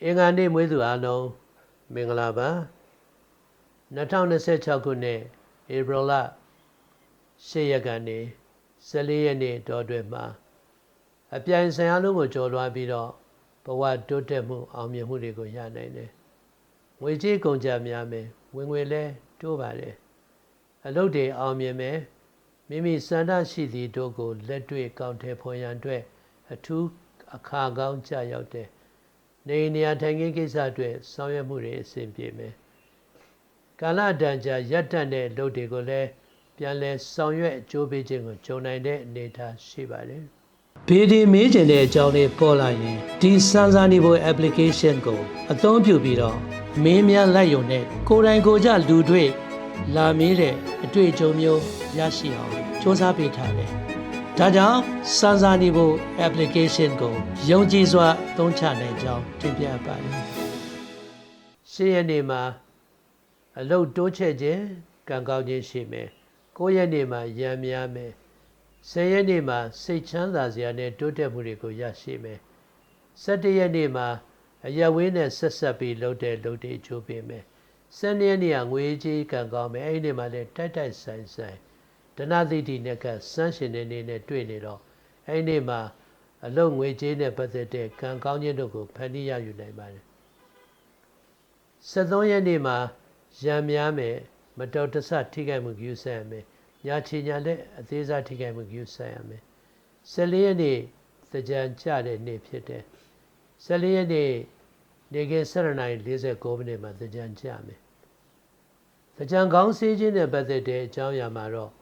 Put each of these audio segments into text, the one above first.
အင်္ဂါနေ့မွေးသူအားလုံးမင်္ဂလာပါ2026ခုနှစ်ဧပြီလ10ရက်ကနေ14ရက်နေ့တောတွင်မှာအပြိုင်ဆိုင်အားလုံးကိုကျော်လွှားပြီးတော့ဘဝတိုးတက်မှုအောင်မြင်မှုတွေကိုရနိုင်တယ်ငွေကြေးကုန်ကျများမယ်ဝင်ငွေလဲတိုးပါတယ်အလုပ်တွေအောင်မြင်မယ်မိမိစန္ဒရှိသည့်တို့ကိုလက်တွေ့ကောင်းထည်ဖော်ရန်အတွက်အထူးအခါကောင်းကြရောက်တဲ့နေရာထိုင်ခင်းကိစ္စအတွက်ဆောင်ရွက်မှုတွေအဆင်ပြေမယ်ကာလတန်ကြာရပ်တန့်တဲ့လုပ်တွေကိုလည်းပြန်လည်ဆောင်ရွက်အကျိုးပေးခြင်းကိုကြုံနိုင်တဲ့အနေအထားရှိပါတယ်ဘေးဒီမေးကျင်တဲ့အကြောင်းလေးပေါ်လာရင်ဒီစမ်းစာနေဖို့ application ကိုအသုံးပြုပြီးတော့မင်းများလိုက်ရုံနဲ့ကိုယ်တိုင်ကိုယ်ကျလူတွေ့လာမေးတဲ့အတွေ့အကြုံမျိုးရရှိအောင်စ조사ပေးထားတယ်ဒါကြောင့်စမ်းစာနေဖို့ application ကိုယုံကြည်စွာသုံးချနိုင်ကြောင်းတင်ပြပါတယ်10ရက်နေ့မှာအလုပ်တိုးချဲ့ခြင်းကံကောင်းခြင်းရှိမယ်9ရက်နေ့မှာရံများမယ်10ရက်နေ့မှာစိတ်ချမ်းသာစရာနဲ့တိုးတက်မှုတွေကိုရရှိမယ်17ရက်နေ့မှာအရက်ဝင်းနဲ့ဆက်ဆက်ပြီးလုပ်တဲ့လုပ်တွေအကျိုးပေးမယ်12ရက်နေ့ကငွေကြေးကံကောင်းမယ်အဲ့ဒီနေ့မှာလည်းတိုက်တိုက်ဆိုင်ဆိုင်ဒနာသိတိနဲ့ကစမ်းရှင်တဲ့နေ့နဲ့တွေ့နေတော့အဲ့ဒီနေ့မှာအလုပ်ငွေကြေးနဲ့ပတ်သက်တဲ့ကံကောင်းခြင်းတို့ကိုဖန်တီးရယူနိုင်ပါတယ်73ရက်နေ့မှာရံများမယ်မတော်တဆထိခိုက်မှုယူဆရမယ်ညာချီညာလက်အသေးစားထိခိုက်မှုယူဆရမယ်14ရက်နေ့သကြံကြတဲ့နေ့ဖြစ်တယ်14ရက်နေ့နေကင်း7:49မိနစ်မှာသကြံကြမယ်သကြံကောင်းစေးခြင်းနဲ့ပတ်သက်တဲ့အကြောင်းအရာမှာတော့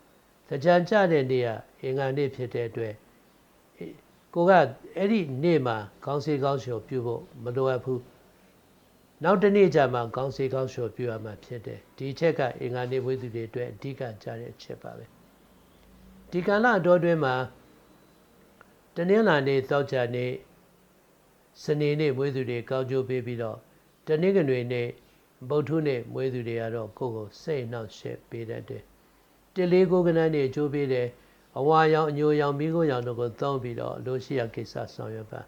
သကြံကြတဲ့နေ့ကအင်္ဂါနေ့ဖြစ်တဲ့အတွက်ကိုကအဲ့ဒီနေ့မှာကောင်းစေးကောင်းလျှော်ပြုဖို့မလိုအပ်ဘူးနောက်တစ်နေ့ကျမှကောင်းစေးကောင်းလျှော်ပြုရမှာဖြစ်တယ်ဒီအချက်ကအင်္ဂါနေ့ဝိသုတွေအတွက်အဓိကကြတဲ့အချက်ပါပဲဒီကာလအတော်တွင်မှာတနင်္လာနေ့သောကြာနေ့စနေနေ့မွေးသူတွေကောင်းကျိုးပေးပြီးတော့တနင်္ဂနွေနေ့ဗုဒ္ဓနေ့မွေးသူတွေကတော့ကိုယ့်ကိုစိတ်နှောက်ယှက်ပေးတတ်တယ်တစ်လေးကိုကနန်းနေအကျိုးပေးတယ်အဝါရောင်အညိုရောင်မိခိုးရောင်တို့ကိုသုံးပြီးတော့လိုရှိရာကိစ္စဆောင်ရွက်ပါ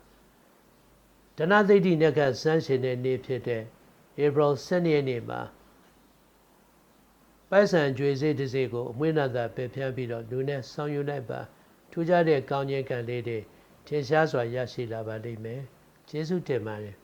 ဒနာသိတိနဲ့ကစမ်းရှင်တဲ့နေ့ဖြစ်တဲ့ဧပြီ12ရက်နေ့မှာပိုက်ဆံကြွေစေးတစ်စေးကိုအမွှေးနာသာပယ်ဖြန်းပြီးတော့လူနဲ့ဆောင်ယူလိုက်ပါထူးခြားတဲ့ကောင်းခြင်းကံလေးတွေထင်ရှားစွာရရှိလာပါလိမ့်မယ်ကျေးဇူးတင်ပါတယ်